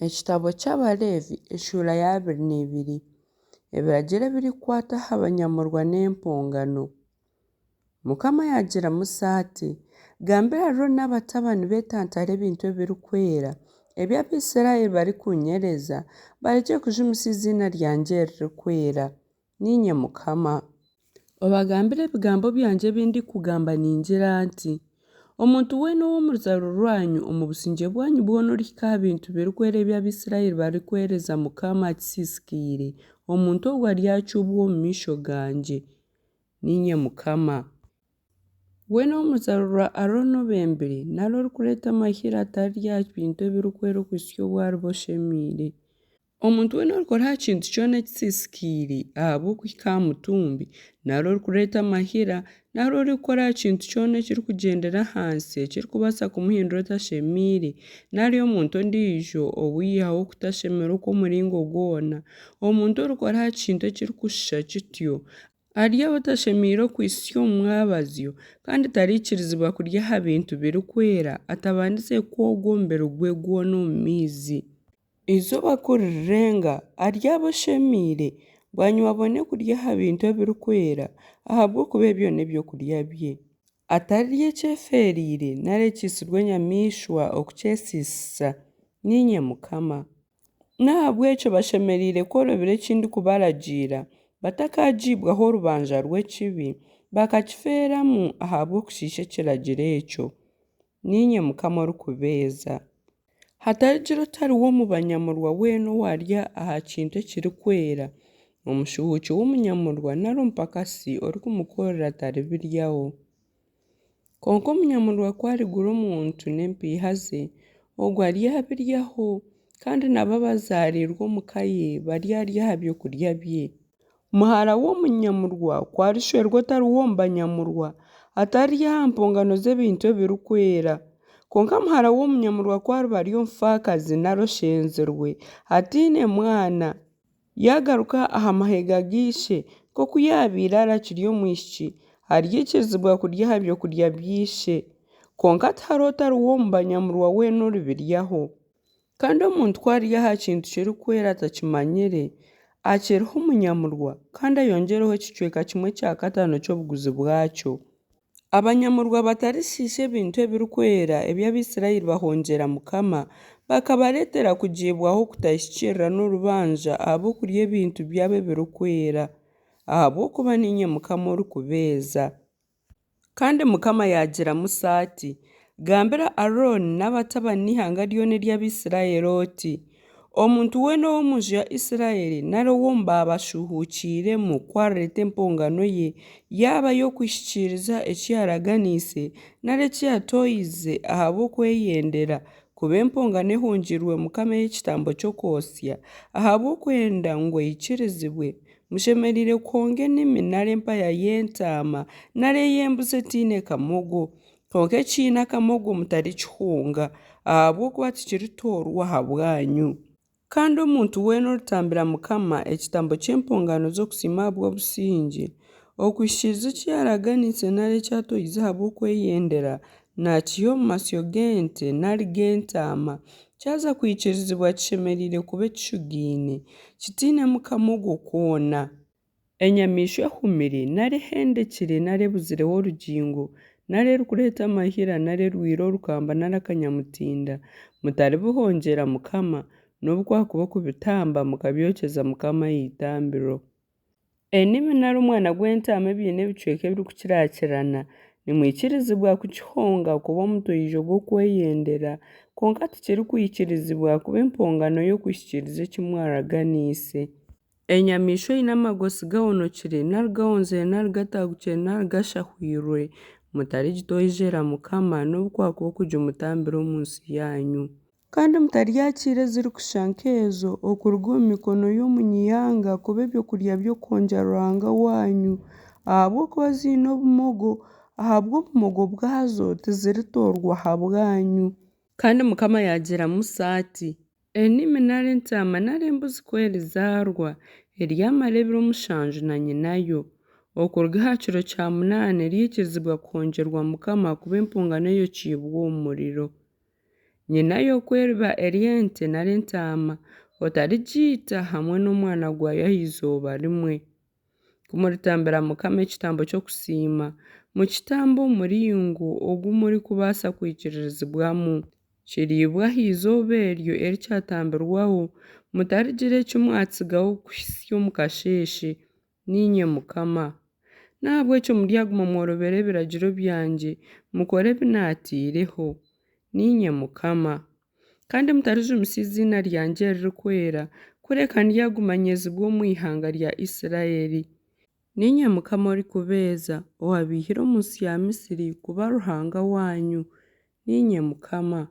Ekitabo ky'Abaleevi eshuura ya 22 ebiragiro ebirikwataho abanyamurwa n'empongano. Mukama yagira Musa ati gambira Aaron n'abatabani betantara ebintu ebirikwera ebi Abisirayiri barikunyereza barekye kujumisa izina ryangye eririkwera. Ninye Mukama. Obagambire ebigambo byangye ebindikugamba ningira nti omuntu weena ow'omuruzaaro rwanyu omu busingye bwanyu bwona orihikaho ebintu birikwera ebi Abisirayiri barikwereza Mukama kisisikiire, omuntu ogwo aryakyubwa omu maisho gangye. Ninye Mukama. Weena ow'omuruzaaro rwa Aaron obembere nari orikureeta amahira atari rya bintu ebirikwera okuhisa obwariba oshemiire. Omuntu weena orikora aha kintu kyona ekisisikiire ahabw'okuhika aha mutumbi nari orikureeta amahira nari orikukora aha kintu kyona ekirikugyendera ahansi ekirikubaasa kumuhindura otashemiire nari omuntu ondiijo owihaho okutashemera okw'omuringo gwona. Omuntu orikukora aha kintu ekirikushusha kityo aryaho otashemiire okuhisa omu mwabazyo kandi tariikirizibwa kurya aha bintu birikwera atabandize kwogya omubiri gwe gwona omu maizi. Izooba kuririrenga aryaba oshemiire bwanyuma abone kurya aha bintu ebirikwera ahabw'okuba ebyo n'ebyokurya bye. Atarya ekyeferiire nari ekiisirwe enyamiishwa okukyesiisisa. Ninye Mukama. N'ahabw'ekyo bashemereire kworobera ekindi kubaragiira batakagiibwaho orubanja rw'ekibi bakakifeeramu ahabw'okushiisha ekiragiro ekyo. Ninye Mukama orikubeeza. Hatarigira otariwo mu banyamurwa weena owarya aha kintu ekirikwera. Omushuhuki w'omunyamurwa nari omupakasi orikumukorera taribiryaho. Konka omunyamurwa kwarigura omuntu n'empiiha ze, ogwo aryabiryaho kandi nabo abazaariirwe omuka ye baryarya aha byokurya bye. Muhara w'omunyamurwa kwarishwerwa otariwo omu banyamurwa atarya aha mpongano z'ebintu ebirikwera. Konka muhara w'omunyamurwa kwariba ari omufaakazi nari oshenzerwe hatiine mwana yagaruka aha mahega giishe nk'oku yabiire arakiri omwishiki aryikirizibwa kurya aha byokurya by'ishe. Konka tihariho otariwo omu banyamurwa weena oribiryaho. Kandi omuntu kwarya aha kintu kirikwera atakimanyire akiriho omunyamurwa kandi ayongereho ekicweka 1/5 ky'obuguzi bwakyo. Abanyamurwa batarishiisha ebintu ebirikwera ebi Abisirayiri bahongyera Mukama bakabareetera kugiibwaho kutahikirira n'orubanja ahabw'okurya ebintu byabo ebirikwera ahabw'okuba ninye Mukama orikubeeza. Kandi Mukama yagira Musa ati gambira Aaron n'abatabani n'ihanga ryona ery'Abisirayiri oti omuntu weena ow'omunju ya Isirayiri nari ow'omu baabashuhuukiremu kwarareeta empongano ye yaaba y'okwishikiriza eki yaraganiise nari eki yatoize ahabw'okweyendera kuba empongano ehungirwe Mukama y'ekitambo ky'okwosya ahabw'okwenda ngu eikirizibwe, mushemereire kuhonga enimi nari empaya y'entaama nari ey'embuzi etiine kamogo. Konka ekiine akamogo mutarikihunga ahabw'okuba tikiritoorwa aha bwanyu. Kandi omuntu weena oritambira Mukama ekitambo ky'empongano z'okusiima ahabw'obusingye okwishikiriza eki yaraganiise nari ekyatoize ahabw'okweyendera nakiha omu masyo g'ente nari g'entaama kyaza kwikirizibwa kishemereire kuba ekishugiine kitiinemu kamogo koona. Enyamiishwa ehumire nari ehendekire nari ebuzireho orugingo nari erikureeta amahira nari erwire orukamba nari akanyamutinda mutaribuhongyera Mukama n'obu kwakuba okubitamba mukabyokyeza Mukama ah'itambiro. Enimi nari omwana gw'entaama ebiine ebicweka ebirikukiraakirana nimwikirizibwa kukihonga kuba omutoijo gw'okweyendera konka tikirikwikirizibwa kuba empongano y'okwishikiriza eki mwaraganiise. Enyamiishwa eine amagosi gahonokire nari gahonzire nari gataagukire nari gashahwirwe mutarigitoijera Mukama n'obu kwakuba okugimutambira omu nsi yanyu. Kandi mutaryakiire ezirikusha nk'ezo okuruga omu mikono y'omunyihanga kuba ebyokurya by'okuhongyera Ruhanga wanyu ahabw'okuba ziine obumogo ahabw'obumogo bwazo tiziritoorwa aha bwanyu. Kandi Mukama yagira Musa ati enimi nari entaama nari embuzi kweri zaarwa eryamara ebiro 7 na nyinayo okuruga aha kiro kya 8 ryikirizibwa kuhongyerwa Mukama kuba empongano eyokiibwe omu muriro. nyina y'okweriba ery'ente nari entaama otarigiita hamwe n'omwana gwayo ah'izooba rimwe kumuritambira Mukama ekitambo ky'okusiima mu kitambo omuringo ogu murikubaasa kwikiririzibwamu kiriibwa ah'izooba eryo erikyatambirwaho mutarigira eki mwatsigaho kuhisya omu kasheeshe ninye Mukama nahabwekyo muryaguma mworobera ebiragiro byangye mukore ebi naatiireho ninye Mukama kandi mutarijumisa izina ryangye eririkwera kureka ndyaguma nyezibwa omu ihanga rya Isirairi ninye Mukama orikubeeza owabiihire omu nsi ya Misiri kuba Ruhanga wanyu ninye Mukama.